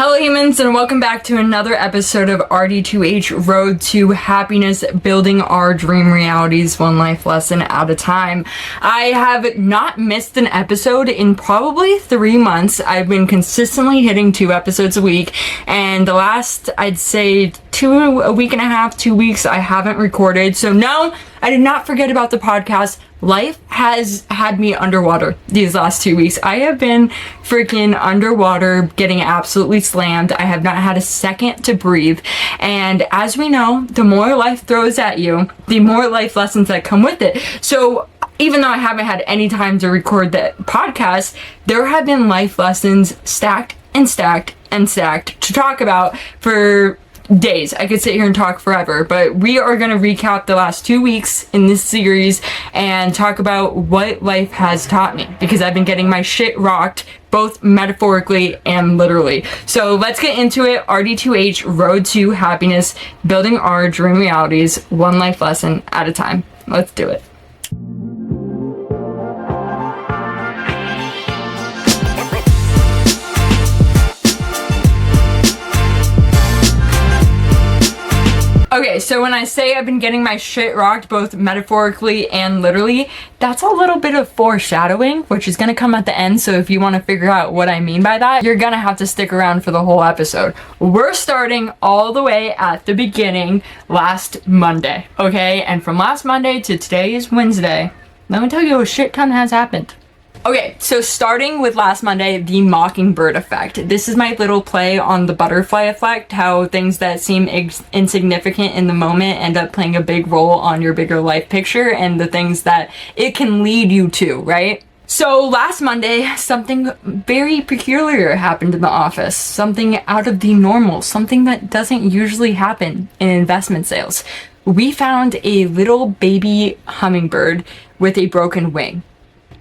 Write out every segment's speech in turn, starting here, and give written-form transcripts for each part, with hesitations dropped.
Hello humans, and welcome back to another episode of RD2H Road to Happiness, building our dream realities one life lesson at a time. I have not missed an episode in probably 3 months. I've been consistently hitting 2 episodes a week, and the last, I'd say, a week and a half, 2 weeks, I haven't recorded. So no, I did not forget about the podcast. Life has had me underwater these last 2 weeks. I have been freaking underwater, getting absolutely slammed. I have not had a second to breathe. And as we know, the more life throws at you, the more life lessons that come with it. So even though I haven't had any time to record the podcast, there have been life lessons stacked and stacked and stacked to talk about for days. I could sit here and talk forever, but we are going to recap the last 2 weeks in this series and talk about what life has taught me, because I've been getting my shit rocked both metaphorically and literally. So let's get into it. RD2H, Road to Happiness, building our dream realities one life lesson at a time. Let's do it. Okay, so when I say I've been getting my shit rocked both metaphorically and literally, that's a little bit of foreshadowing, which is gonna come at the end. So if you want to figure out what I mean by that, you're gonna have to stick around for the whole episode. We're starting all the way at the beginning, last Monday, okay? And from last Monday to today is Wednesday, let me tell you, a shit ton has happened. Okay, so starting with last Monday, the mockingbird effect. This is my little play on the butterfly effect, how things that seem insignificant in the moment end up playing a big role on your bigger life picture and the things that it can lead you to, right? So last Monday, something very peculiar happened in the office, something out of the normal, something that doesn't usually happen in investment sales. We found a little baby hummingbird with a broken wing.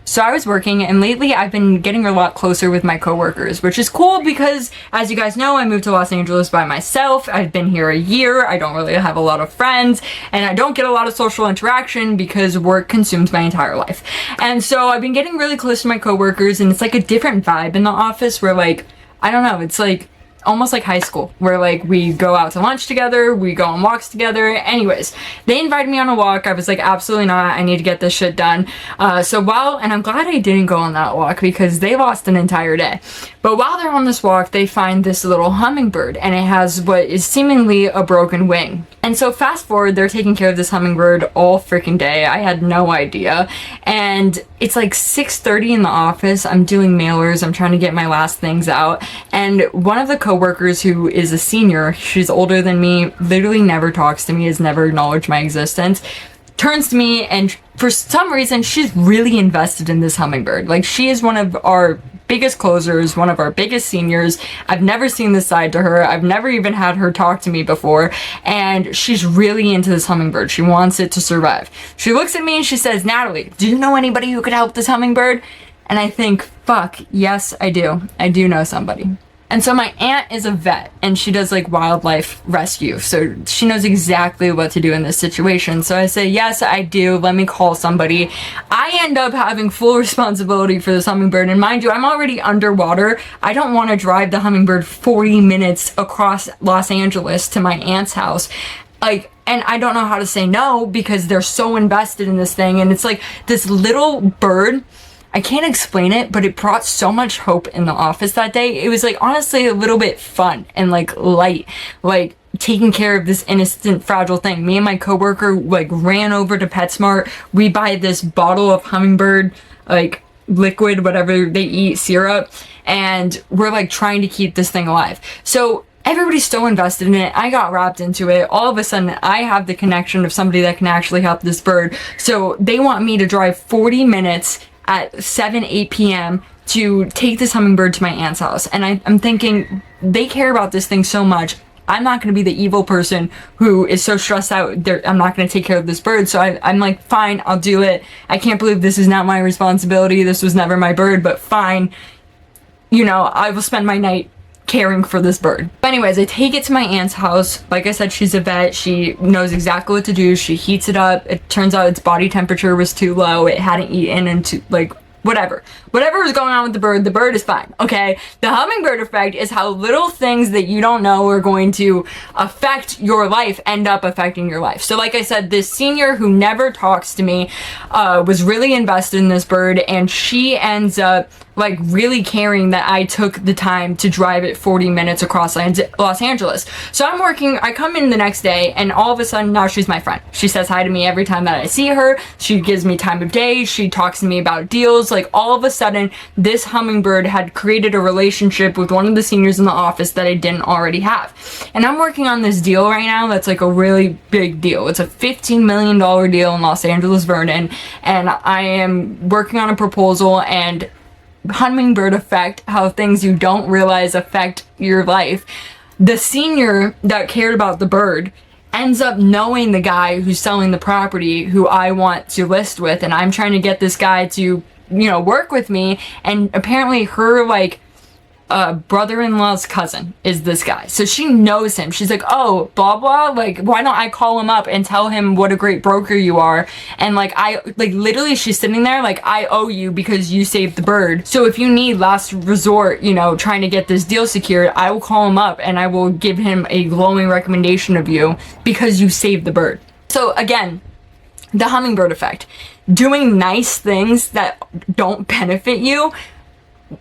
So I was working, and lately I've been getting a lot closer with my coworkers, which is cool because, as you guys know, I moved to Los Angeles by myself. I've been here a year. I don't really have a lot of friends, and I don't get a lot of social interaction because work consumes my entire life. And so I've been getting really close to my coworkers, and it's like a different vibe in the office where, like, I don't know, it's like almost like high school, where like we go out to lunch together, we go on walks together. Anyways, they invited me on a walk. I was like, absolutely not, I need to get this shit done. And I'm glad I didn't go on that walk because they lost an entire day. But while they're on this walk, they find this little hummingbird, and it has what is seemingly a broken wing. And so fast forward, they're taking care of this hummingbird all freaking day. I had no idea. And it's like 6:30 in the office. I'm doing mailers. I'm trying to get my last things out. And one of the coworkers, who is a senior, she's older than me, literally never talks to me, has never acknowledged my existence, turns to me, and for some reason, she's really invested in this hummingbird. Like, she is one of our biggest closers, one of our biggest seniors. I've never seen this side to her. I've never even had her talk to me before. And she's really into this hummingbird. She wants it to survive. She looks at me and she says, "Natalie, do you know anybody who could help this hummingbird?" And I think, fuck, yes, I do. I do know somebody. And so my aunt is a vet, and she does like wildlife rescue. So she knows exactly what to do in this situation. So I say, yes, I do. Let me call somebody. I end up having full responsibility for this hummingbird. And mind you, I'm already underwater. I don't want to drive the hummingbird 40 minutes across Los Angeles to my aunt's house. And I don't know how to say no because they're so invested in this thing. And it's like this little bird, I can't explain it, but it brought so much hope in the office that day. It was like honestly a little bit fun and like light, like taking care of this innocent, fragile thing. Me and my coworker like ran over to PetSmart. We buy this bottle of hummingbird, like liquid, whatever they eat, syrup, and we're like trying to keep this thing alive. So everybody's so invested in it. I got wrapped into it. All of a sudden, I have the connection of somebody that can actually help this bird. So they want me to drive 40 minutes at 8 p.m. to take this hummingbird to my aunt's house. And I'm thinking, they care about this thing so much. I'm not going to be the evil person who is so stressed out. I'm not going to take care of this bird. So I'm like, fine, I'll do it. I can't believe this is not my responsibility. This was never my bird, but fine. You know, I will spend my night caring for this bird. But anyways, I take it to my aunt's house. Like I said, she's a vet. She knows exactly what to do. She heats it up. It turns out its body temperature was too low. It hadn't eaten in like Whatever is going on with the bird is fine, okay? The hummingbird effect is how little things that you don't know are going to affect your life end up affecting your life. So like I said, this senior who never talks to me was really invested in this bird, and she ends up like really caring that I took the time to drive it 40 minutes across Los Angeles. So I come in the next day, and all of a sudden now she's my friend. She says hi to me every time that I see her. She gives me time of day. She talks to me about deals. Like all of a sudden, this hummingbird had created a relationship with one of the seniors in the office that I didn't already have. And I'm working on this deal right now that's like a really big deal. It's a $15 million deal in Los Angeles, Vernon, and I am working on a proposal, and hummingbird effect, how things you don't realize affect your life. The senior that cared about the bird ends up knowing the guy who's selling the property who I want to list with, and I'm trying to get this guy to, work with me, and apparently her like brother-in-law's cousin is this guy. So she knows him. She's like, oh, blah, blah. Like, why don't I call him up and tell him what a great broker you are? And literally she's sitting there like, I owe you because you saved the bird. So if you need last resort, trying to get this deal secured, I will call him up and I will give him a glowing recommendation of you because you saved the bird. So again, the hummingbird effect. Doing nice things that don't benefit you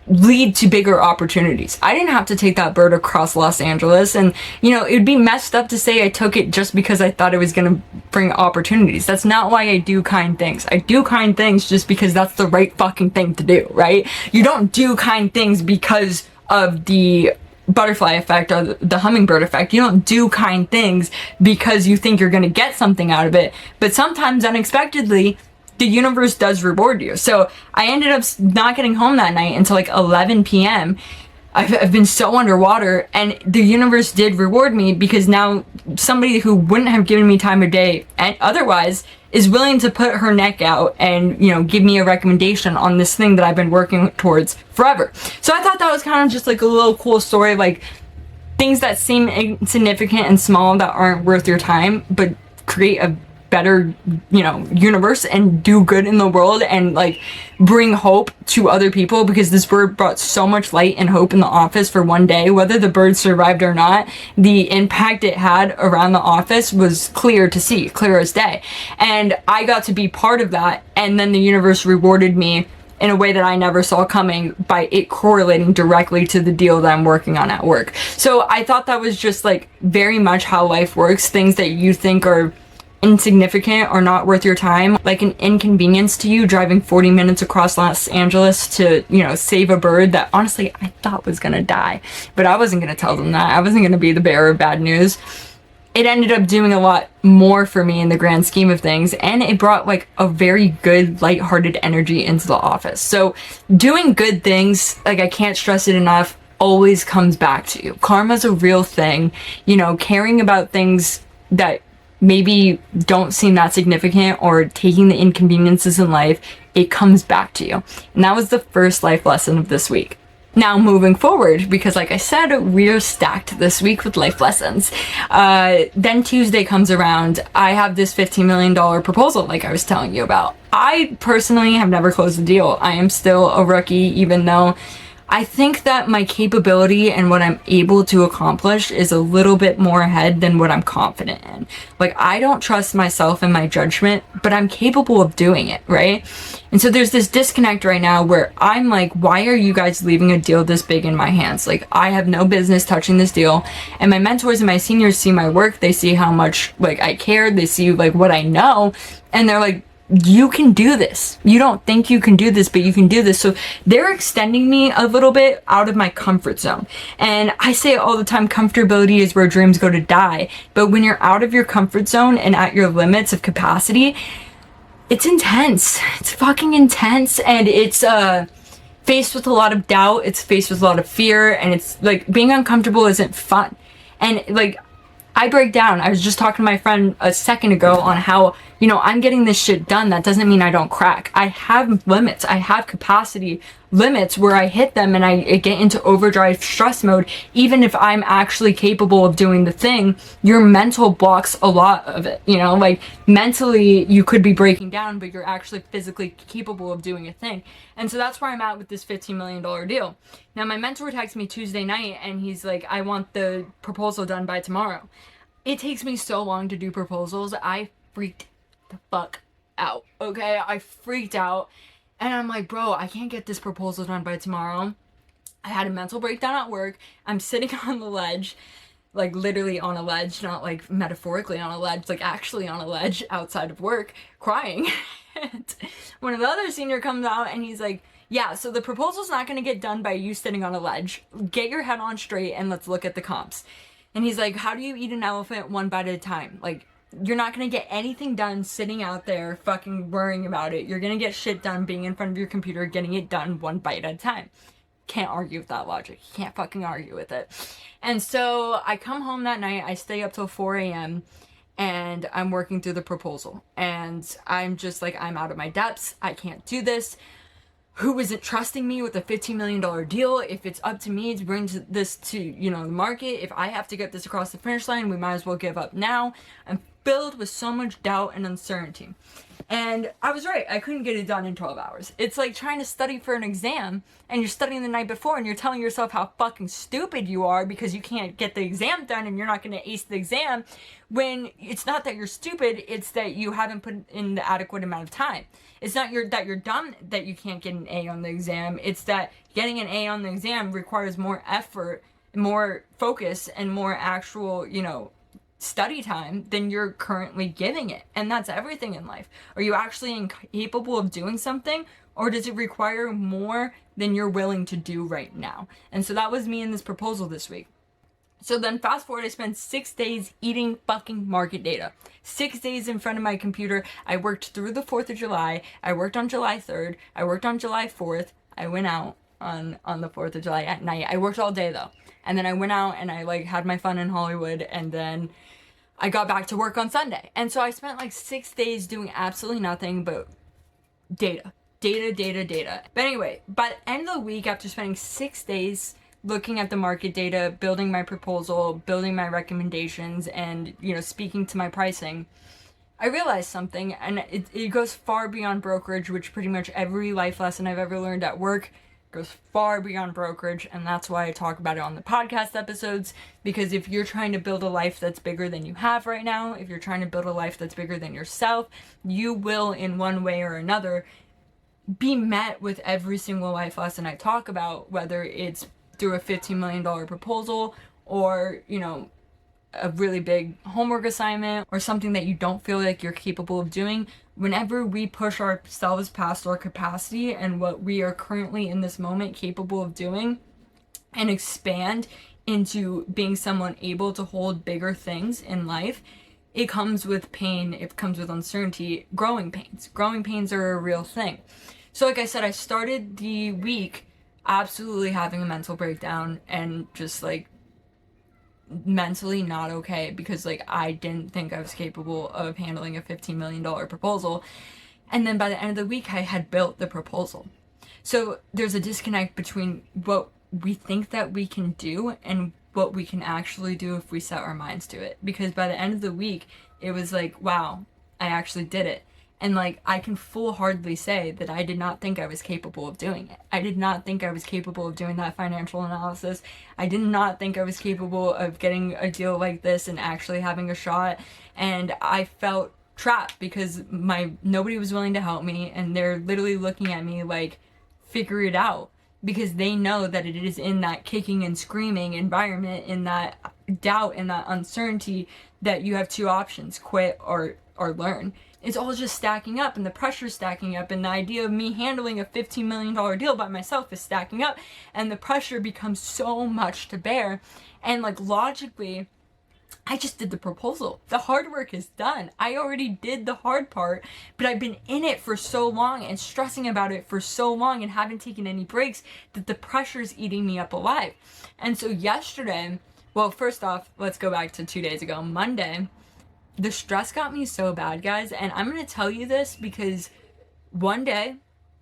lead to bigger opportunities. I didn't have to take that bird across Los Angeles, and it'd be messed up to say I took it just because I thought it was gonna bring opportunities. That's not why I do kind things. I do kind things just because that's the right fucking thing to do, right? You don't do kind things because of the butterfly effect or the hummingbird effect. You don't do kind things because you think you're gonna get something out of it, but sometimes unexpectedly the universe does reward you. So I ended up not getting home that night until like 11 p.m. I've been so underwater, and the universe did reward me because now somebody who wouldn't have given me time of day and otherwise is willing to put her neck out and, give me a recommendation on this thing that I've been working towards forever. So I thought that was kind of just like a little cool story, like things that seem insignificant and small that aren't worth your time, but create a better universe and do good in the world and like bring hope to other people, because this bird brought so much light and hope in the office for one day. Whether the bird survived or not, the impact it had around the office was clear to see, clear as day, and I got to be part of that. And then the universe rewarded me in a way that I never saw coming by it correlating directly to the deal that I'm working on at work. So I thought that was just like very much how life works. Things that you think are insignificant or not worth your time, like an inconvenience to you, driving 40 minutes across Los Angeles to, save a bird that honestly I thought was gonna die, but I wasn't gonna tell them that. I wasn't gonna be the bearer of bad news. It ended up doing a lot more for me in the grand scheme of things, and it brought like a very good lighthearted energy into the office. So doing good things, like I can't stress it enough, always comes back to you. Karma's a real thing. Caring about things that maybe don't seem that significant or taking the inconveniences in life, it comes back to you. And that was the first life lesson of this week. Now moving forward, because like I said, we're stacked this week with life lessons. Then Tuesday comes around, I have this $15 million proposal like I was telling you about. I personally have never closed a deal. I am still a rookie, even though I think that my capability and what I'm able to accomplish is a little bit more ahead than what I'm confident in. Like, I don't trust myself and my judgment, but I'm capable of doing it, right? And so there's this disconnect right now where I'm like, why are you guys leaving a deal this big in my hands? Like, I have no business touching this deal. And my mentors and my seniors see my work. They see how much, like, I care. They see, like, what I know. And they're like, you can do this. You don't think you can do this, but you can do this. So they're extending me a little bit out of my comfort zone. And I say it all the time, comfortability is where dreams go to die. But when you're out of your comfort zone and at your limits of capacity, it's intense. It's fucking intense. And it's faced with a lot of doubt. It's faced with a lot of fear. And it's like being uncomfortable isn't fun. And like, I break down. I was just talking to my friend a second ago on how, I'm getting this shit done. That doesn't mean I don't crack. I have limits. I have capacity limits where I hit them and I get into overdrive stress mode. Even if I'm actually capable of doing the thing, your mental blocks a lot of it. You know, like mentally you could be breaking down, but you're actually physically capable of doing a thing. And so that's where I'm at with this $15 million deal. Now my mentor texted me Tuesday night and he's like, I want the proposal done by tomorrow. It takes me so long to do proposals. I freaked the fuck out. Okay, I freaked out. And I'm like, bro, I can't get this proposal done by tomorrow. I had a mental breakdown at work. I'm sitting on the ledge, like literally on a ledge, not like metaphorically on a ledge, like actually on a ledge outside of work, crying. And one of the other senior comes out and he's like, yeah, so the proposal's not going to get done by you sitting on a ledge. Get your head on straight and let's look at the comps. And he's like, how do you eat an elephant one bite at a time? Like, you're not going to get anything done sitting out there fucking worrying about it. You're going to get shit done being in front of your computer, getting it done one bite at a time. Can't argue with that logic. You can't fucking argue with it. And so I come home that night. I stay up till 4 a.m. and I'm working through the proposal. And I'm just like, I'm out of my depths. I can't do this. Who isn't trusting me with a $15 million deal? If it's up to me to bring this to, you know, the market, if I have to get this across the finish line, we might as well give up now. I'm filled with so much doubt and uncertainty. And I was right. I couldn't get it done in 12 hours. It's like trying to study for an exam and you're studying the night before and you're telling yourself how fucking stupid you are because you can't get the exam done and you're not going to ace the exam, when it's not that you're stupid, it's that you haven't put in the adequate amount of time. It's not that you're dumb that you can't get an A on the exam. It's that getting an A on the exam requires more effort, more focus, and more actual, you know, study time than you're currently giving it. And that's everything in life. Are you actually incapable of doing something, or does it require more than you're willing to do right now? And so that was me in this proposal this week. So then fast forward, I spent 6 days eating fucking market data. 6 days in front of my computer. I worked through the 4th of July. I worked on July 3rd. I worked on July 4th. I went out on the 4th of July at night. I worked all day though. And then I went out and I like had my fun in Hollywood, and then I got back to work on Sunday. And so I spent like 6 days doing absolutely nothing but data. But anyway, by the end of the week, after spending 6 days looking at the market data, building my proposal, building my recommendations, and, you know, speaking to my pricing, I realized something, and it goes far beyond brokerage, which pretty much every life lesson I've ever learned at work goes far beyond brokerage, and that's why I talk about it on the podcast episodes, because if you're trying to build a life that's bigger than you have right now, if you're trying to build a life that's bigger than yourself, you will, in one way or another, be met with every single life lesson I talk about, whether it's through a $15 million proposal or, you know, a really big homework assignment or something that you don't feel like you're capable of doing. Whenever we push ourselves past our capacity and what we are currently in this moment capable of doing and expand into being someone able to hold bigger things in life, it comes with pain, it comes with uncertainty, growing pains. Growing pains are a real thing. So like I said, I started the week absolutely having a mental breakdown and just like mentally not okay because like I didn't think I was capable of handling a $15 million proposal. And then by the end of the week, I had built the proposal. So there's a disconnect between what we think that we can do and what we can actually do if we set our minds to it. Because by the end of the week, it was like, wow, I actually did it. And like, I can full-heartedly say that I did not think I was capable of doing it. I did not think I was capable of doing that financial analysis. I did not think I was capable of getting a deal like this and actually having a shot. And I felt trapped because nobody was willing to help me, and they're literally looking at me like, figure it out. Because they know that it is in that kicking and screaming environment, in that doubt and that uncertainty, that you have two options: quit or learn. It's all just stacking up, and the pressure's stacking up, and the idea of me handling a $15 million deal by myself is stacking up, and the pressure becomes so much to bear. And like, logically, I just did the proposal. The hard work is done. I already did the hard part, but I've been in it for so long and stressing about it for so long and haven't taken any breaks that the pressure's eating me up alive. And so yesterday, well, first off, let's go back to 2 days ago, Monday. The stress got me so bad, guys, and I'm going to tell you this because one day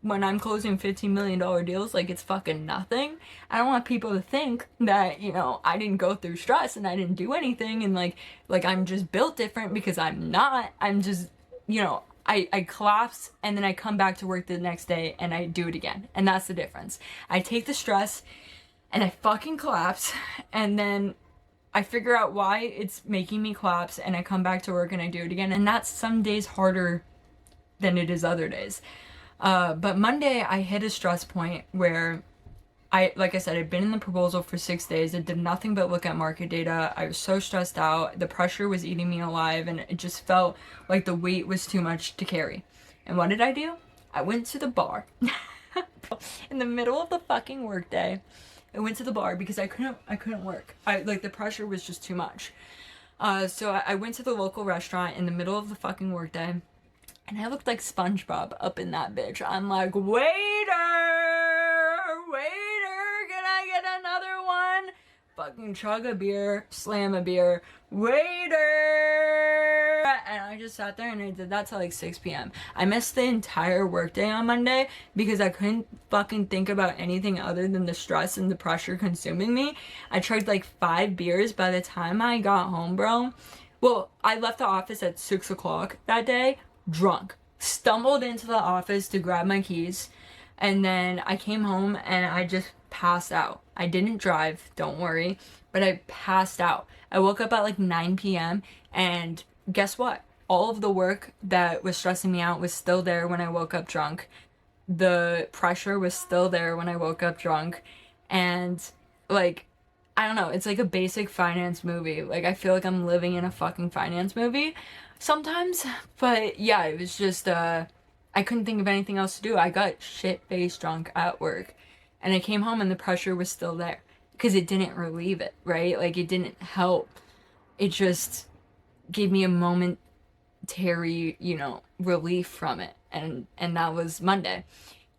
when I'm closing $15 million deals, like it's fucking nothing. I don't want people to think that, you know, I didn't go through stress and I didn't do anything and like I'm just built different, because I'm not. I'm just, you know, I collapse and then I come back to work the next day and I do it again. And that's the difference. I take the stress and I fucking collapse, and then I figure out why it's making me collapse and I come back to work and I do it again. And that's some days harder than it is other days. But Monday I hit a stress point where like I said, I'd been in the proposal for 6 days. I did nothing but look at market data. I was so stressed out. The pressure was eating me alive, and it just felt like the weight was too much to carry. And what did I do? I went to the bar. In the middle of the fucking workday, I went to the bar because I couldn't work. The pressure was just too much. So I went to the local restaurant in the middle of the fucking workday, and I looked like SpongeBob up in that bitch. I'm like, waiter, can I get another one? Fucking chug a beer, slam a beer, waiter. And I just sat there and I did that till like 6 p.m. I missed the entire workday on Monday because I couldn't fucking think about anything other than the stress and the pressure consuming me. I chugged like 5 beers by the time I got home, bro. Well, I left the office at 6 o'clock that day, drunk. Stumbled into the office to grab my keys, and then I came home and I just passed out. I didn't drive, don't worry, but I passed out. I woke up at like 9 p.m. and guess what? All of the work that was stressing me out was still there when I woke up drunk. The pressure was still there when I woke up drunk. And like, I don't know, it's like a basic finance movie. Like, I feel like I'm living in a fucking finance movie sometimes. But yeah, it was just, I couldn't think of anything else to do. I got shit-faced drunk at work. And I came home and the pressure was still there. Because it didn't relieve it, right? Like, it didn't help. It just gave me a momentary, you know, relief from it. And that was Monday.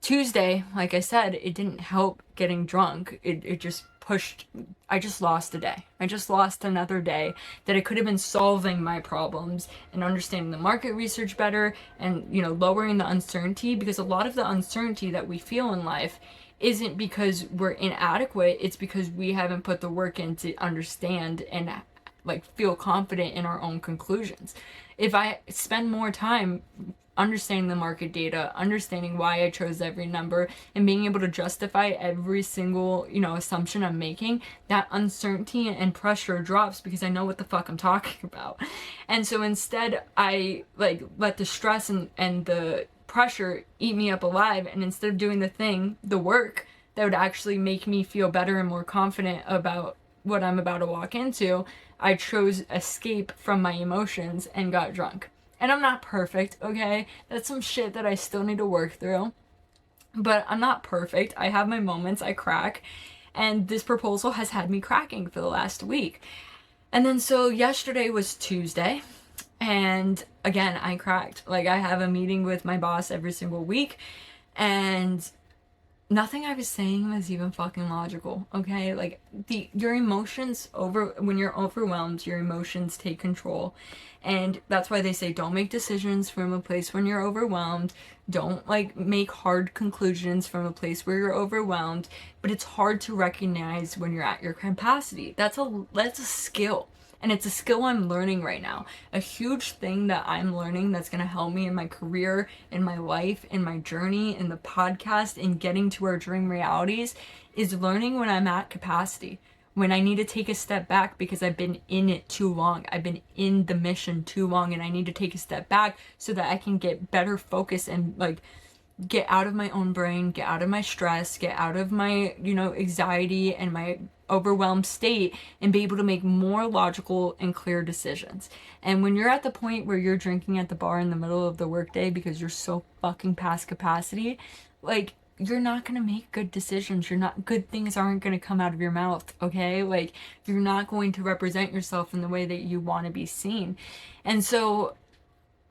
Tuesday, like I said, it didn't help getting drunk. It just pushed, I just lost a day. I just lost another day that I could have been solving my problems and understanding the market research better and, you know, lowering the uncertainty, because a lot of the uncertainty that we feel in life isn't because we're inadequate, it's because we haven't put the work in to understand and like feel confident in our own conclusions. If I spend more time understanding the market data, understanding why I chose every number, and being able to justify every single, you know, assumption I'm making, that uncertainty and pressure drops because I know what the fuck I'm talking about. And so instead I like let the stress and the pressure eat me up alive, and instead of doing the work that would actually make me feel better and more confident about what I'm about to walk into, I chose escape from my emotions and got drunk. And I'm not perfect, okay? That's some shit that I still need to work through. But I'm not perfect. I have my moments, I crack. And this proposal has had me cracking for the last week. And then so yesterday was Tuesday. And again, I cracked. Like, I have a meeting with my boss every single week. And nothing I was saying was even fucking logical, okay? Like, your emotions when you're overwhelmed, your emotions take control. And that's why they say don't make decisions from a place when you're overwhelmed. Don't, like, make hard conclusions from a place where you're overwhelmed. But it's hard to recognize when you're at your capacity. That's a skill. And it's a skill I'm learning right now. A huge thing that I'm learning that's going to help me in my career, in my life, in my journey, in the podcast, in getting to our dream realities, is learning when I'm at capacity. When I need to take a step back because I've been in it too long. I've been in the mission too long, and I need to take a step back so that I can get better focus and, like, get out of my own brain, get out of my stress, get out of my, you know, anxiety and my overwhelmed state, and be able to make more logical and clear decisions. And when you're at the point where you're drinking at the bar in the middle of the workday because you're so fucking past capacity, like, you're not gonna make good decisions. Good things aren't gonna come out of your mouth, okay? Like, you're not going to represent yourself in the way that you want to be seen. And so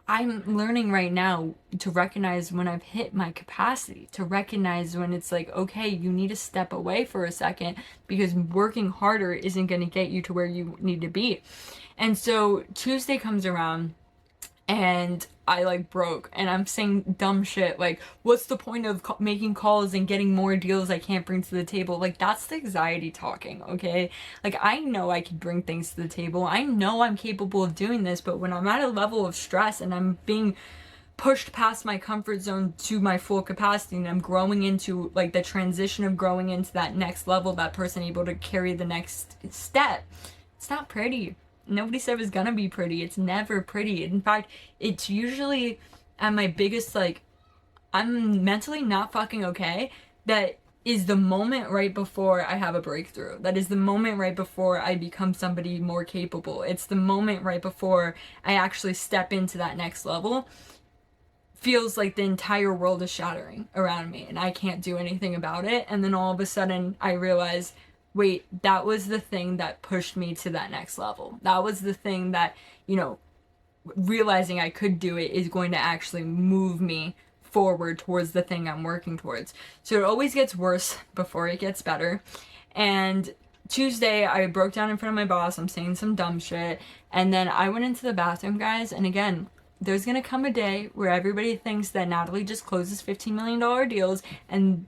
I'm learning right now to recognize when I've hit my capacity, to recognize when it's like, okay, you need to step away for a second because working harder isn't going to get you to where you need to be. And so Tuesday comes around and I like broke, and I'm saying dumb shit like, what's the point of making calls and getting more deals I can't bring to the table? Like, that's the anxiety talking, okay? Like, I know I can bring things to the table, I know I'm capable of doing this, but when I'm at a level of stress and I'm being pushed past my comfort zone to my full capacity, and I'm growing into like the transition of growing into that next level, that person able to carry the next step, it's not pretty. Nobody said it was gonna be pretty. It's never pretty. In fact, it's usually at my biggest, like, I'm mentally not fucking okay. That is the moment right before I have a breakthrough. That is the moment right before I become somebody more capable. It's the moment right before I actually step into that next level. Feels like the entire world is shattering around me and I can't do anything about it. And then all of a sudden I realize, wait, that was the thing that pushed me to that next level. That was the thing that, you know, realizing I could do it is going to actually move me forward towards the thing I'm working towards. So it always gets worse before it gets better. And Tuesday, I broke down in front of my boss. I'm saying some dumb shit. And then I went into the bathroom, guys. And again, there's gonna come a day where everybody thinks that Natalie just closes $15 million deals. And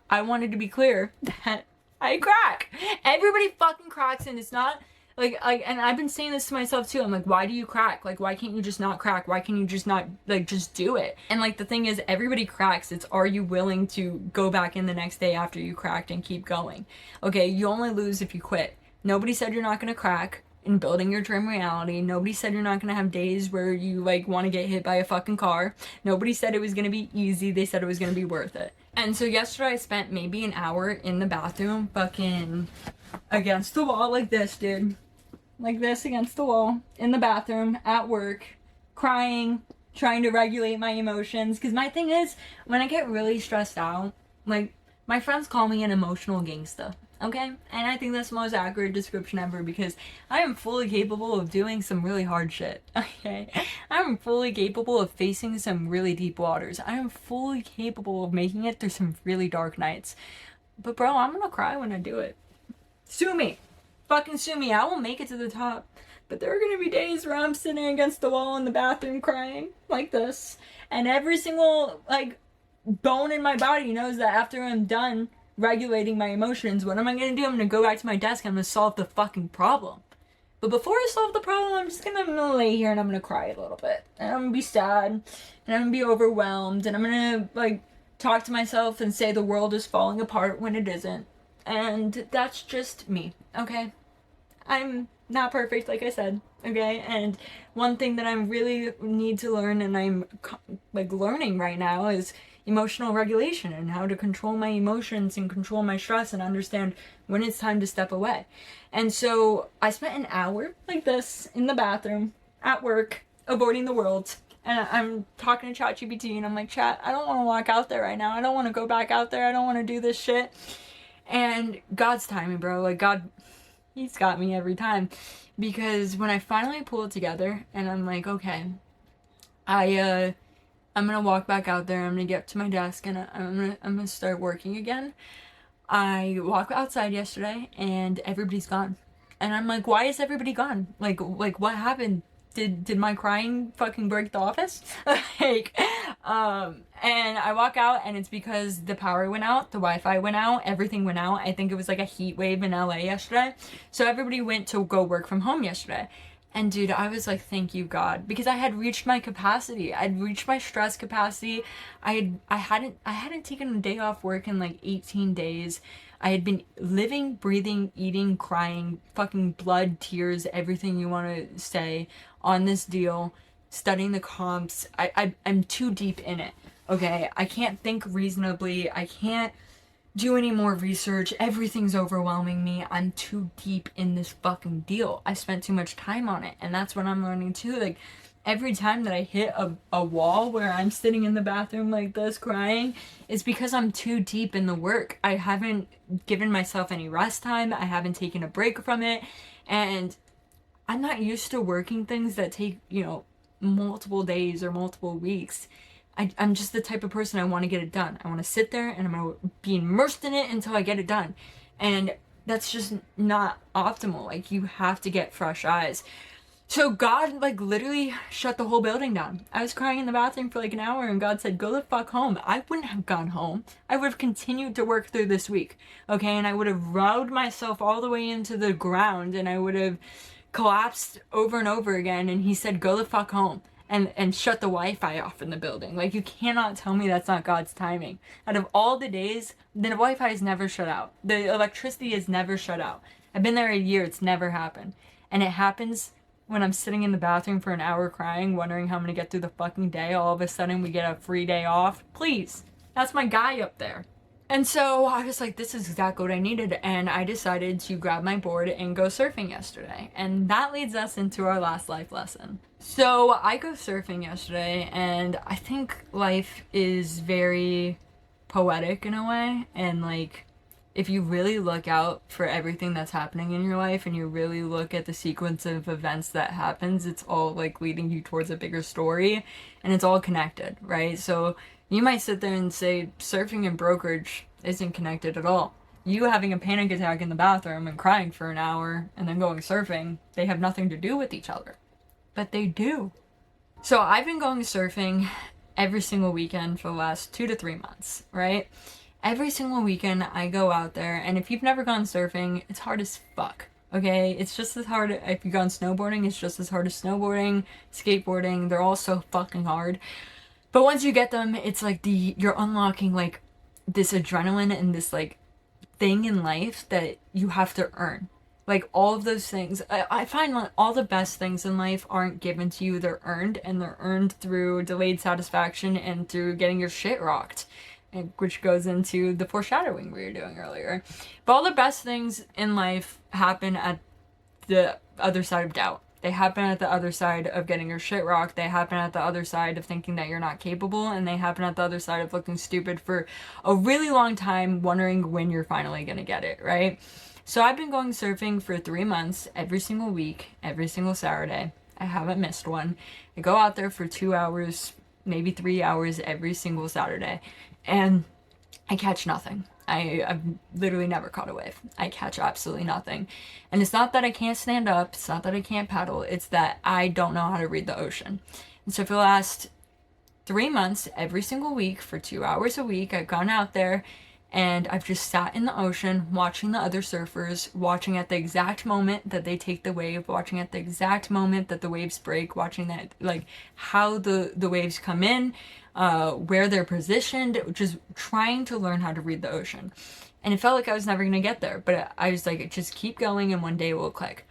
I wanted to be clear that I crack. Everybody fucking cracks, and it's not like, and I've been saying this to myself too. I'm like, why do you crack? Like, why can't you just not crack? Why can you just not, like, just do it? And like, the thing is, everybody cracks. It's, are you willing to go back in the next day after you cracked and keep going? Okay, you only lose if you quit. Nobody said you're not gonna crack in building your dream reality. Nobody said you're not gonna have days where you like want to get hit by a fucking car. Nobody said it was gonna be easy. They said it was gonna be worth it. And so yesterday I spent maybe an hour in the bathroom fucking against the wall like this, dude. Like this, against the wall, in the bathroom, at work, crying, trying to regulate my emotions. Because my thing is, when I get really stressed out, like, my friends call me an emotional gangsta, okay? And I think that's the most accurate description ever, because I am fully capable of doing some really hard shit, okay? I am fully capable of facing some really deep waters. I am fully capable of making it through some really dark nights. But bro, I'm gonna cry when I do it. Sue me. Fucking sue me. I will make it to the top. But there are gonna be days where I'm sitting against the wall in the bathroom crying like this. And every single, like, bone in my body knows that after I'm done regulating my emotions, what am I gonna do? I'm gonna go back to my desk and I'm gonna solve the fucking problem. But before I solve the problem, I'm just gonna lay here and I'm gonna cry a little bit. And I'm gonna be sad. And I'm gonna be overwhelmed. And I'm gonna, like, talk to myself and say the world is falling apart when it isn't. And that's just me, okay? I'm not perfect, like I said, okay? And one thing that I really need to learn, and I'm like learning right now, is emotional regulation and how to control my emotions and control my stress and understand when it's time to step away. And so I spent an hour like this in the bathroom at work, avoiding the world. And I'm talking to ChatGPT and I'm like, chat, I don't want to walk out there right now. I don't want to go back out there. I don't want to do this shit. And God's timing, bro. Like, God, He's got me every time. Because when I finally pull it together and I'm like, okay, I'm gonna walk back out there, I'm gonna get up to my desk and I'm gonna start working again. I walked outside yesterday and everybody's gone. And I'm like, why is everybody gone? Like what happened? Did my crying fucking break the office? Like, and I walk out and it's because the power went out, the Wi-Fi went out, everything went out. I think it was like a heat wave in LA yesterday. So everybody went to go work from home yesterday. And dude, I was like, thank you, God, because I had reached my capacity. I'd reached my stress capacity. I hadn't taken a day off work in like 18 days. I had been living, breathing, eating, crying, fucking blood, tears, everything you want to say on this deal, studying the comps. I'm too deep in it, okay? I can't think reasonably. I can't do any more research. Everything's overwhelming me. I'm too deep in this fucking deal. I spent too much time on it. And that's what I'm learning too. Like, every time that I hit a wall where I'm sitting in the bathroom like this crying, it's because I'm too deep in the work. I haven't given myself any rest time. I haven't taken a break from it. And I'm not used to working things that take, you know, multiple days or multiple weeks. I'm just the type of person, I want to get it done. I want to sit there and I'm going to be immersed in it until I get it done. And that's just not optimal. Like, you have to get fresh eyes. So God, like, literally shut the whole building down. I was crying in the bathroom for like an hour and God said, go the fuck home. I wouldn't have gone home. I would have continued to work through this week. Okay, and I would have rowed myself all the way into the ground and I would have collapsed over and over again. And he said, go the fuck home. And shut the Wi-Fi off in the building. Like, you cannot tell me that's not God's timing. Out of all the days, the Wi-Fi is never shut out. The electricity is never shut out. I've been there a year. It's never happened. And it happens when I'm sitting in the bathroom for an hour crying, wondering how I'm going to get through the fucking day. All of a sudden, we get a free day off. Please. That's my guy up there. And so I was like, this is exactly what I needed. And I decided to grab my board and go surfing yesterday. And that leads us into our last life lesson. So I go surfing yesterday, and I think life is very poetic in a way. And like, if you really look out for everything that's happening in your life and you really look at the sequence of events that happens, it's all like leading you towards a bigger story and it's all connected, right? So you might sit there and say surfing and brokerage isn't connected at all. You having a panic attack in the bathroom and crying for an hour and then going surfing, they have nothing to do with each other. But they do. So I've been going surfing every single weekend for the last 2 to 3 months, right? Every single weekend I go out there, and if you've never gone surfing, it's hard as fuck, okay? It's just as hard. If you've gone snowboarding, it's just as hard as snowboarding, skateboarding. They're all so fucking hard. But once you get them, it's like you're unlocking like this adrenaline and this like thing in life that you have to earn. Like all of those things, I find like all the best things in life aren't given to you, they're earned, and they're earned through delayed satisfaction and through getting your shit rocked. Which goes into the foreshadowing we were doing earlier. But all the best things in life happen at the other side of doubt. They happen at the other side of getting your shit rocked. They happen at the other side of thinking that you're not capable. And they happen at the other side of looking stupid for a really long time, wondering when you're finally gonna get it, right? So I've been going surfing for 3 months, every single week, every single Saturday. I haven't missed one. I go out there for 2 hours, maybe 3 hours every single Saturday. And I catch nothing. I've literally never caught a wave. I catch absolutely nothing. And it's not that I can't stand up. It's not that I can't paddle. It's that I don't know how to read the ocean. And so for the last 3 months, every single week, for 2 hours a week, I've gone out there and I've just sat in the ocean watching the other surfers, watching at the exact moment that they take the wave, watching at the exact moment that the waves break, watching that, like, how the waves come in, where they're positioned, just trying to learn how to read the ocean. And it felt like I was never going to get there, but I was like, just keep going and one day it will click.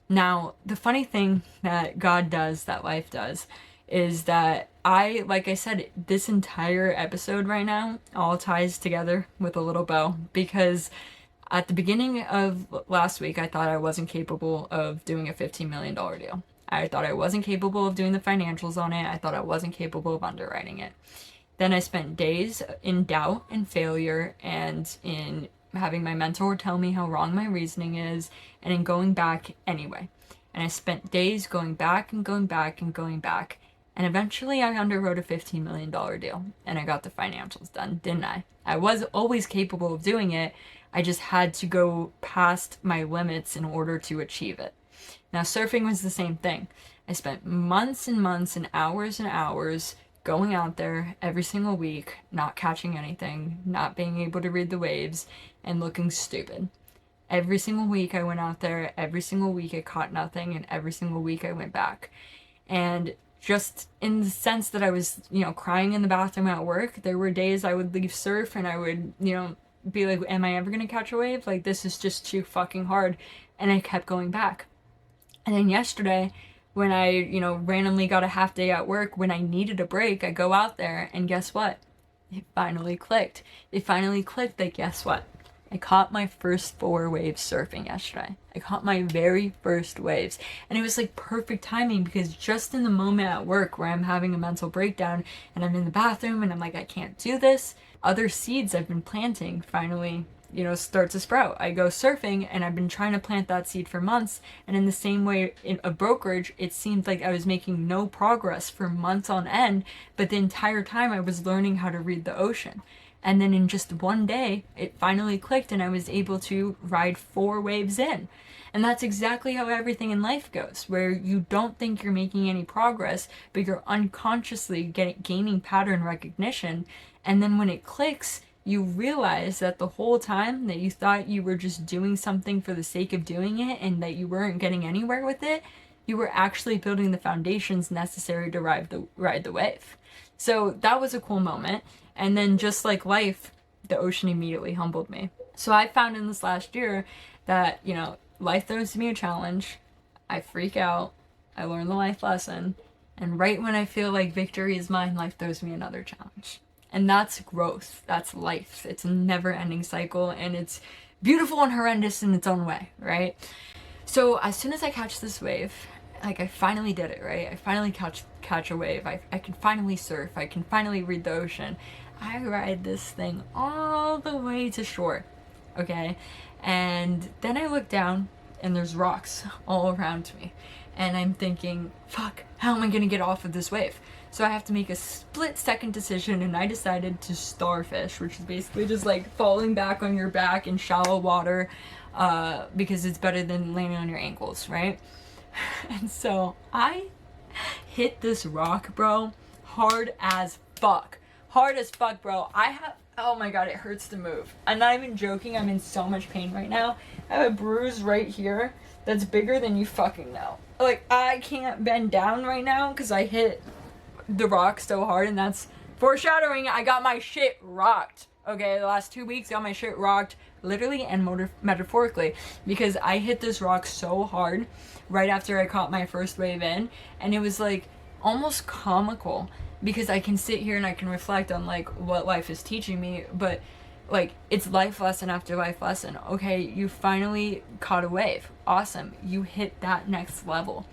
Now, the funny thing that God does, that life does, is that like I said, this entire episode right now all ties together with a little bow, because at the beginning of last week, I thought I wasn't capable of doing a $15 million deal. I thought I wasn't capable of doing the financials on it. I thought I wasn't capable of underwriting it. Then I spent days in doubt and failure and in having my mentor tell me how wrong my reasoning is and in going back anyway. And I spent days going back and going back and going back. And eventually I underwrote a $15 million deal and I got the financials done, didn't I? I was always capable of doing it. I just had to go past my limits in order to achieve it. Now, surfing was the same thing. I spent months and months and hours going out there every single week, not catching anything, not being able to read the waves, and looking stupid. Every single week I went out there, every single week I caught nothing, and every single week I went back. And just in the sense that I was, crying in the bathroom at work, there were days I would leave surf and I would, be like, am I ever going to catch a wave? Like, this is just too fucking hard. And I kept going back. And then yesterday, when I, randomly got a half day at work, when I needed a break, I go out there and guess what? It finally clicked. It finally clicked that guess what? I caught my first 4 waves surfing yesterday. I caught my very first waves. And it was like perfect timing, because just in the moment at work where I'm having a mental breakdown and I'm in the bathroom and I'm like, I can't do this, other seeds I've been planting finally, start to sprout. I go surfing and I've been trying to plant that seed for months. And in the same way in a brokerage, it seemed like I was making no progress for months on end. But the entire time I was learning how to read the ocean. And then in just one day, it finally clicked and I was able to ride 4 waves in. And that's exactly how everything in life goes, where you don't think you're making any progress, but you're unconsciously gaining pattern recognition. And then when it clicks, you realize that the whole time that you thought you were just doing something for the sake of doing it and that you weren't getting anywhere with it, you were actually building the foundations necessary to ride the wave. So that was a cool moment. And then just like life, the ocean immediately humbled me. So I found in this last year that, you know, life throws me a challenge, I freak out, I learn the life lesson, and right when I feel like victory is mine, life throws me another challenge. And that's growth, that's life. It's a never-ending cycle, and it's beautiful and horrendous in its own way, right? So as soon as I catch this wave, like I finally did it, right? I finally catch a wave. I can finally surf. I can finally read the ocean. I ride this thing all the way to shore, okay? And then I look down and there's rocks all around me. And I'm thinking, fuck, how am I gonna get off of this wave? So I have to make a split-second decision, and I decided to starfish, which is basically just like falling back on your back in shallow water, because it's better than landing on your ankles, right? And so I hit this rock, bro, hard as fuck. Hard as fuck, bro. Oh my god, it hurts to move. I'm not even joking, I'm in so much pain right now. I have a bruise right here that's bigger than you fucking know. Like, I can't bend down right now because I hit the rock so hard, and that's foreshadowing. I got my shit rocked. Okay, the last 2 weeks got my shit rocked, literally and metaphorically, because I hit this rock so hard right after I caught my first wave in, and it was like almost comical, because I can sit here and I can reflect on like what life is teaching me, but like it's life lesson after life lesson. Okay, you finally caught a wave. Awesome. You hit that next level.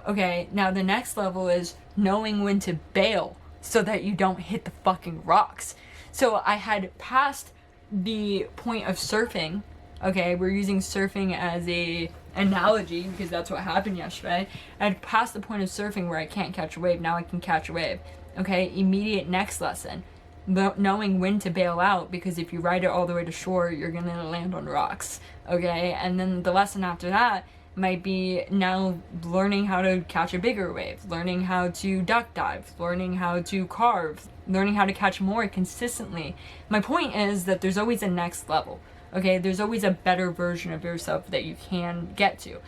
Okay, now the next level is knowing when to bail so that you don't hit the fucking rocks. So I had passed the point of surfing. Okay, we're using surfing as a analogy because that's what happened yesterday. I had passed the point of surfing where I can't catch a wave. Now I can catch a wave. Okay, immediate next lesson. Knowing when to bail out, because if you ride it all the way to shore, you're gonna land on rocks. Okay, and then the lesson after that might be now learning how to catch a bigger wave, learning how to duck dive, learning how to carve, learning how to catch more consistently. My point is that there's always a next level. Okay, there's always a better version of yourself that you can get to.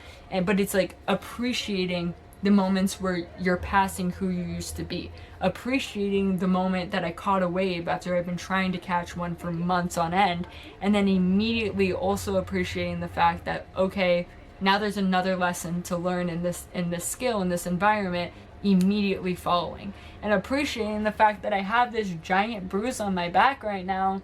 But it's like appreciating the moments where you're passing who you used to be. Appreciating the moment that I caught a wave after I've been trying to catch one for months on end, and then immediately also appreciating the fact that, okay, now there's another lesson to learn in this skill, in this environment, immediately following. And appreciating the fact that I have this giant bruise on my back right now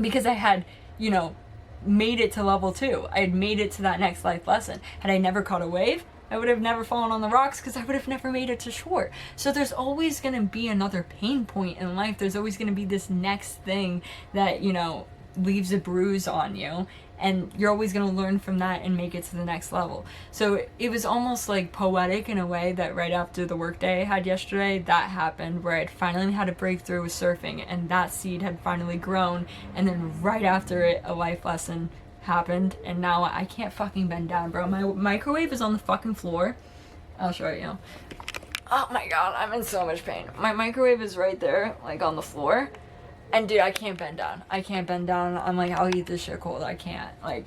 because I had, you know, made it to level 2. I had made it to that next life lesson. Had I never caught a wave, I would have never fallen on the rocks because I would have never made it to shore. So there's always going to be another pain point in life. There's always going to be this next thing that, you know, leaves a bruise on you, and you're always going to learn from that and make it to the next level. So it was almost like poetic in a way that right after the work day I had yesterday, that happened where I'd finally had a breakthrough with surfing, and that seed had finally grown, and then right after it, a life lesson happened, and now I can't fucking bend down, bro. My microwave is on the fucking floor. I'll show you. Oh my god, I'm in so much pain. My microwave is right there, like on the floor. And dude, I can't bend down. I can't bend down. I'm like, I'll eat this shit cold. I can't. Like,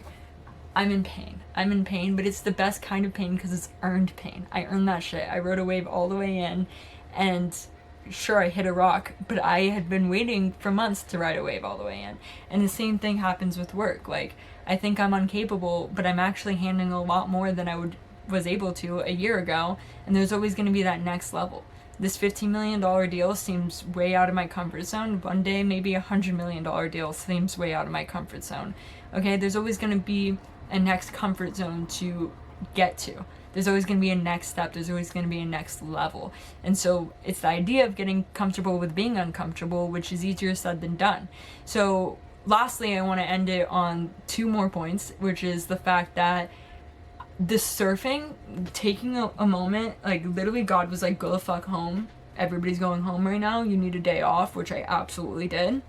I'm in pain. I'm in pain, but it's the best kind of pain because it's earned pain. I earned that shit. I rode a wave all the way in, and sure, I hit a rock, but I had been waiting for months to ride a wave all the way in. And the same thing happens with work. Like, I think I'm incapable, but I'm actually handling a lot more than I was able to a year ago, and there's always going to be that next level. This $15 million deal seems way out of my comfort zone. One day, maybe a $100 million deal seems way out of my comfort zone. Okay, there's always going to be a next comfort zone to get to. There's always going to be a next step. There's always going to be a next level. And so it's the idea of getting comfortable with being uncomfortable, which is easier said than done. So lastly, I want to end it on 2 more points, which is the fact that the surfing, taking a moment, like literally God was like, go the fuck home. Everybody's going home right now. You need a day off, which I absolutely did.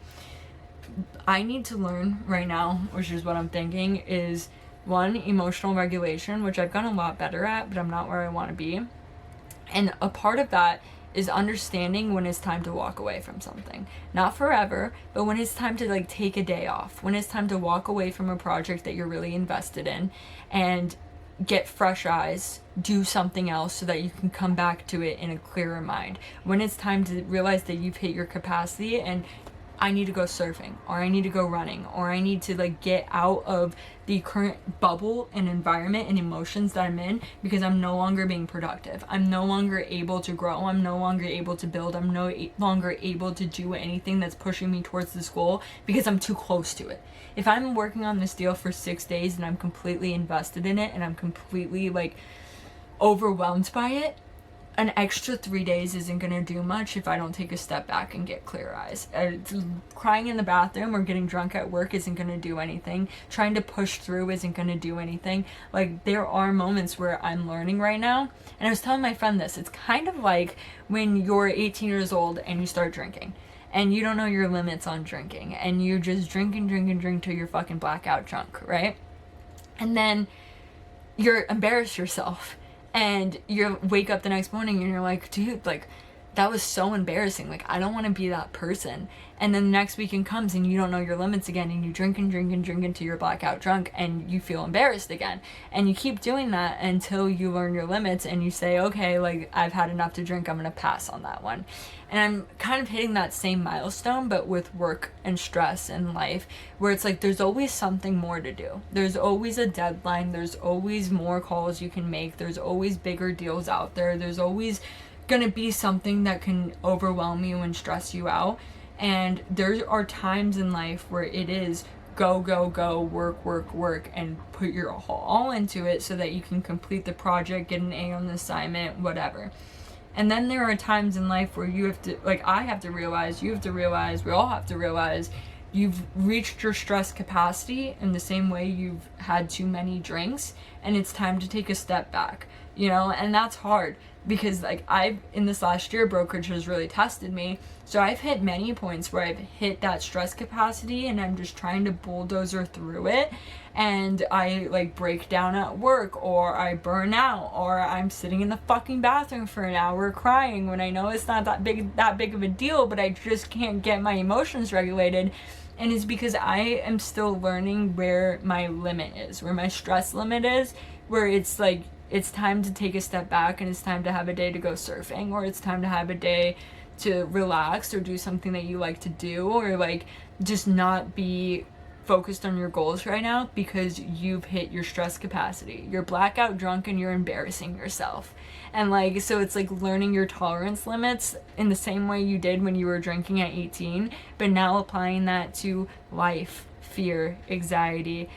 I need to learn right now, which is what I'm thinking, is One, emotional regulation, which I've gotten a lot better at, but I'm not where I want to be. And a part of that is understanding when it's time to walk away from something. Not forever, but when it's time to like take a day off, when it's time to walk away from a project that you're really invested in and get fresh eyes, do something else so that you can come back to it in a clearer mind. When it's time to realize that you've hit your capacity and I need to go surfing, or I need to go running, or I need to like get out of the current bubble and environment and emotions that I'm in because I'm no longer being productive. I'm no longer able to grow. I'm no longer able to build. I'm no longer able to do anything that's pushing me towards this goal because I'm too close to it. If I'm working on this deal for 6 days and I'm completely invested in it and I'm completely like overwhelmed by it, an extra 3 days isn't going to do much if I don't take a step back and get clear eyes. Crying in the bathroom or getting drunk at work isn't going to do anything. Trying to push through isn't going to do anything. Like, there are moments where I'm learning right now. And I was telling my friend this. It's kind of like when you're 18 years old and you start drinking. And you don't know your limits on drinking. And you just drink till you're fucking blackout drunk, right? And then you're embarrassed yourself. And you wake up the next morning and you're like, dude, like, that was so embarrassing. Like, I don't want to be that person. And then the next weekend comes and you don't know your limits again, and you drink until you're blackout drunk and you feel embarrassed again. And you keep doing that until you learn your limits and you say, okay, like, I've had enough to drink. I'm going to pass on that one. And I'm kind of hitting that same milestone, but with work and stress and life, where it's like there's always something more to do. There's always a deadline. There's always more calls you can make. There's always bigger deals out there. There's always going to be something that can overwhelm you and stress you out. And there are times in life where it is go, work, and put your all into it so that you can complete the project, get an A on the assignment, whatever. And then there are times in life where you have to, like, I have to realize, you have to realize, we all have to realize you've reached your stress capacity in the same way you've had too many drinks, and it's time to take a step back, you know? And that's hard because, like, in this last year, brokerage has really tested me. So I've hit many points where I've hit that stress capacity and I'm just trying to bulldozer through it. And I like break down at work, or I burn out, or I'm sitting in the fucking bathroom for an hour crying when I know it's not that big of a deal, but I just can't get my emotions regulated. And it's because I am still learning where my limit is, where my stress limit is, where it's like, it's time to take a step back and it's time to have a day to go surfing, or it's time to have a day to relax or do something that you like to do, or like just not be focused on your goals right now because you've hit your stress capacity. You're blackout drunk and you're embarrassing yourself. And like, so it's like learning your tolerance limits in the same way you did when you were drinking at 18, but now applying that to life, fear, anxiety,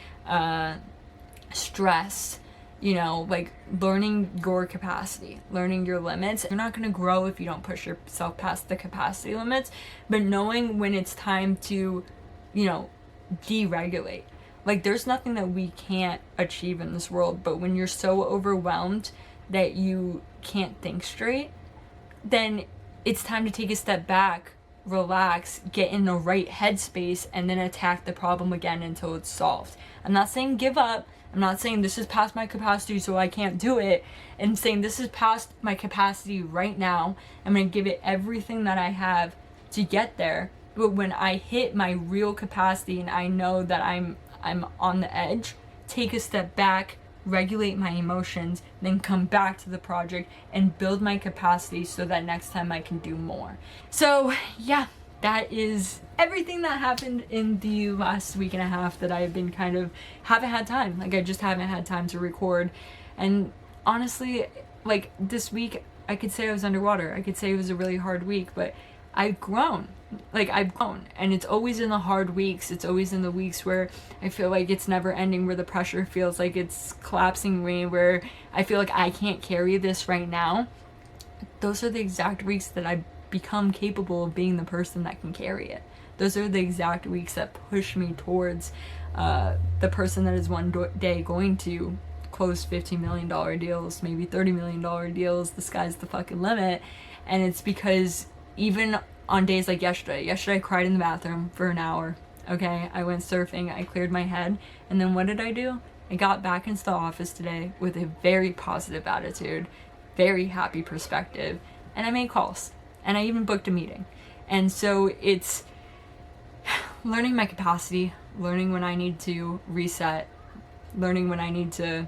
stress, you know, like learning your capacity, learning your limits. You're not going to grow if you don't push yourself past the capacity limits, but knowing when it's time to, you know, deregulate. Like, there's nothing that we can't achieve in this world, but when you're so overwhelmed that you can't think straight, then it's time to take a step back, relax, get in the right headspace, and then attack the problem again until it's solved. I'm not saying give up. I'm not saying this is past my capacity so I can't do it. I'm saying this is past my capacity right now. I'm going to give it everything that I have to get there. But when I hit my real capacity and I know that I'm on the edge, take a step back, regulate my emotions, then come back to the project and build my capacity so that next time I can do more. So yeah, that is everything that happened in the last week and a half that I've been kind of haven't had time. Like, I just haven't had time to record. And honestly, like, this week I could say I was underwater. I could say it was a really hard week, but I've grown. Like, I've grown. And it's always in the hard weeks. It's always in the weeks where I feel like it's never ending, where the pressure feels like it's collapsing me, where I feel like I can't carry this right now. Those are the exact weeks that I become capable of being the person that can carry it. Those are the exact weeks that push me towards the person that is one day going to close $15 million deals, maybe $30 million deals. The sky's the fucking limit. And it's because even on days like yesterday I cried in the bathroom for an hour. Okay, I went surfing, I cleared my head, and then what did I do? I got back into the office today with a very positive attitude, very happy perspective, and I made calls. And I even booked a meeting. And so it's learning my capacity, learning when I need to reset, learning when I need to,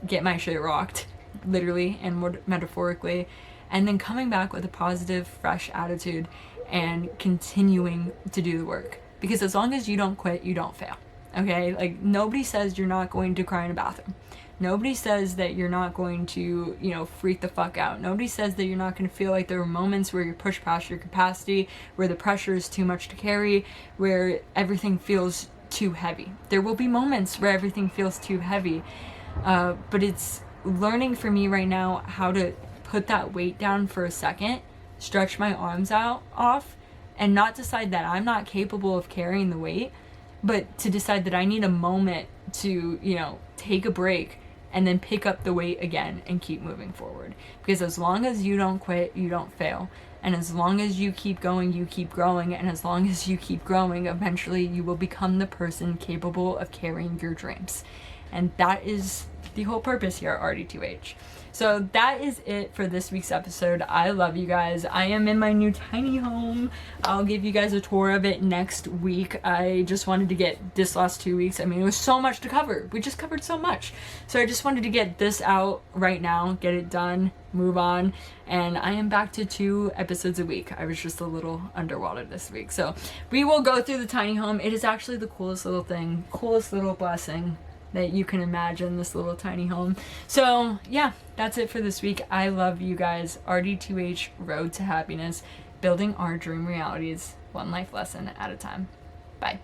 get my shit rocked, literally and more metaphorically, and then coming back with a positive, fresh attitude and continuing to do the work. Because as long as you don't quit, you don't fail. Okay? Like, nobody says you're not going to cry in a bathroom. Nobody says that you're not going to, freak the fuck out. Nobody says that you're not going to feel like there are moments where you're pushed past your capacity, where the pressure is too much to carry, where everything feels too heavy. There will be moments where everything feels too heavy. But it's learning for me right now how to put that weight down for a second, stretch my arms off, and not decide that I'm not capable of carrying the weight, but to decide that I need a moment to, take a break and then pick up the weight again and keep moving forward. Because as long as you don't quit, you don't fail. And as long as you keep going, you keep growing. And as long as you keep growing, eventually you will become the person capable of carrying your dreams. And that is the whole purpose here at RD2H. So that is it for this week's episode. I love you guys. I am in my new tiny home. I'll give you guys a tour of it next week. I just wanted to get this last 2 weeks. I mean, it was so much to cover. We just covered so much. So I just wanted to get this out right now, get it done, move on. And I am back to 2 episodes a week. I was just a little underwater this week. So we will go through the tiny home. It is actually the coolest little thing, coolest little blessing that you can imagine, this little tiny home. So yeah, that's it for this week. I love you guys. RD2H, Road to Happiness, building our dream realities, one life lesson at a time. Bye.